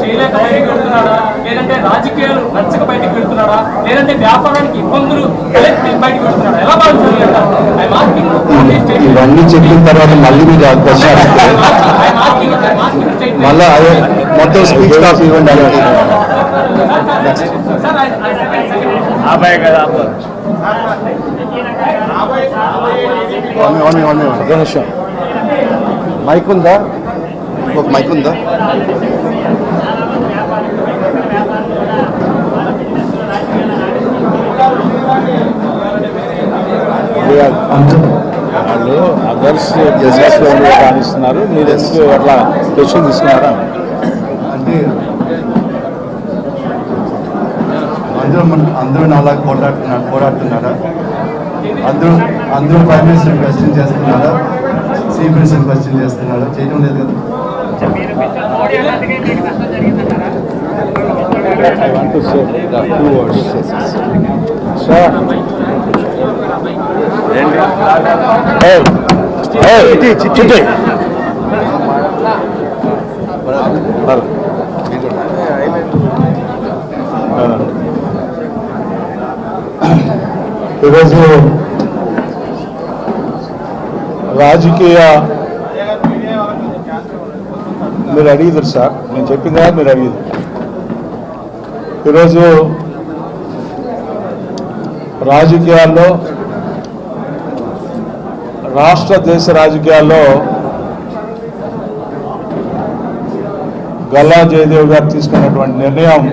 చేయలేక బయటకు వెళ్తున్నాడా, లేదంటే రాజకీయాలు నచ్చక బయటకు వెళ్తున్నాడా, లేదంటే వ్యాపారానికి ఇబ్బందులు బయటకు వెళ్తున్నాడా, ఎలా భావించాలి ఇవన్నీ చెప్పిన తర్వాత మళ్ళీ మీరు మళ్ళీ అదే మొత్తం స్పీచ్ ఆఫ్ ఇవ్వండి అలాంటి నిమిషం మైక్ ఉందా, ఒక మైక్ ఉందా? వాళ్ళు అదర్స్ బిజినెస్లో రాణిస్తున్నారు, మీరు ఎందుకు అట్లా క్వశ్చన్ తీసుకున్నారా? అంటే అందరూ నాలా పోరాడుతున్నారా? అందరూ ప్రైమ్ మినిస్టర్ క్వశ్చన్ చేస్తున్నారా? చీఫ్ మినిస్టర్ క్వశ్చన్ చేస్తున్నారా? చేయడం లేదు కదా. I want to say the two words. Sir. Hey, Chitti. ఈరోజు రాజకీయ మీరు అడిగిద్దరు సార్, నేను చెప్పింది కదా మీరు అడిగిద్దరు. ఈరోజు రాజకీయాల్లో రాష్ట్ర దేశ రాజకీయాల్లో గల్లా జయదేవ్ గారు తీసుకున్నటువంటి నిర్ణయం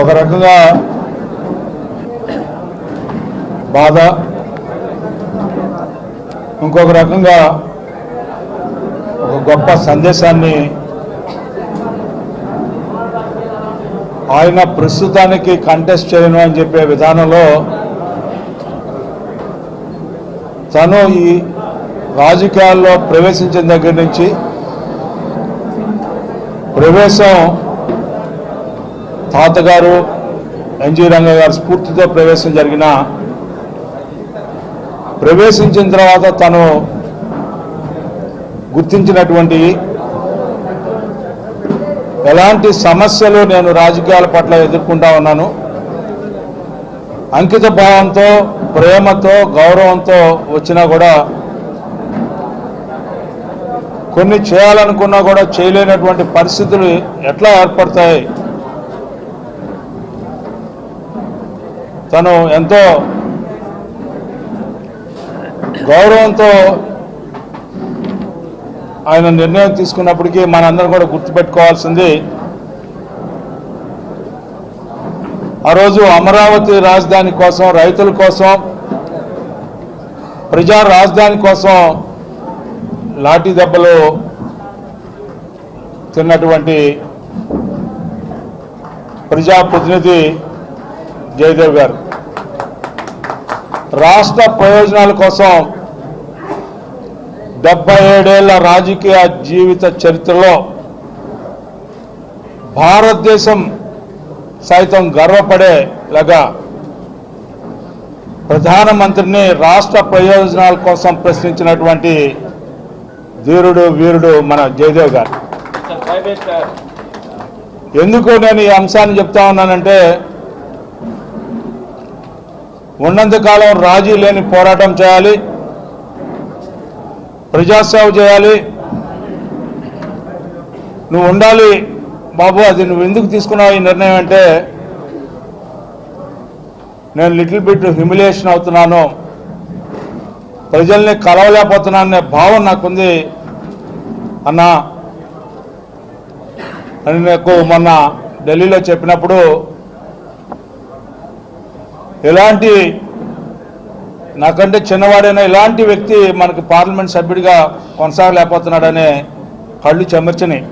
ఒక రకంగా బాధ, ఇంకొక రకంగా ఒక గొప్ప సందేశాన్ని ఆయన ప్రస్తుతానికి కంటెస్ట్ చేయను అని చెప్పే విధానంలో తను ఈ రాజకీయాల్లో ప్రవేశించిన దగ్గర నుంచి ప్రవేశం తాతగారు ఎన్జీ రంగ గారి స్ఫూర్తితో ప్రవేశం జరిగిన, ప్రవేశించిన తర్వాత తను గుర్తించినటువంటి ఎలాంటి సమస్యలు నేను రాజకీయాల పట్ల ఎదుర్కొంటా ఉన్నాను, అంకిత భావంతో ప్రేమతో గౌరవంతో వచ్చినా కూడా కొన్ని చేయాలనుకున్నా కూడా చేయలేనటువంటి పరిస్థితులు ఎట్లా ఏర్పడతాయి, తను ఎంతో గౌరవంతో ఆయన నిర్ణయం తీసుకున్నప్పటికీ మనందరం కూడా గుర్తుపెట్టుకోవాల్సింది, ఆ రోజు అమరావతి రాజధాని కోసం, రైతుల కోసం, ప్రజా రాజధాని కోసం లాఠీ దెబ్బలు తిన్నటువంటి ప్రజాప్రతినిధి జయదేవ్ గారు రాష్ట్ర ప్రయోజనాల కోసం 77 ఏళ్ల రాజకీయ జీవిత చరిత్రలో భారతదేశం సైతం గర్వపడేలాగా ప్రధానమంత్రిని రాష్ట్ర ప్రయోజనాల కోసం ప్రశ్నించినటువంటి ధీరుడు వీరుడు మన జయదేవ్ గారు. ఎందుకు నేను ఈ అంశాన్ని చెప్తా ఉన్నానంటే, ఉన్నంతకాలం రాజీ లేని పోరాటం చేయాలి, ప్రజాసేవ చేయాలి, నువ్వు ఉండాలి బాబు. అది నువ్వు ఎందుకు తీసుకున్నావు ఈ నిర్ణయం అంటే, నేను లిటిల్ బిట్ హ్యూమిలియేషన్ అవుతున్నాను, ప్రజల్ని కలవలేకపోతున్నాను అనే భావం నాకుంది అన్నా అని నాకు మొన్న ఢిల్లీలో చెప్పినప్పుడు, ఎలాంటి నాకంటే చిన్నవాడైనా ఇలాంటి వ్యక్తి మనకు పార్లమెంట్ సభ్యుడిగా కొనసాగలేకపోతున్నాడనే కళ్ళు చెమర్చినాయి.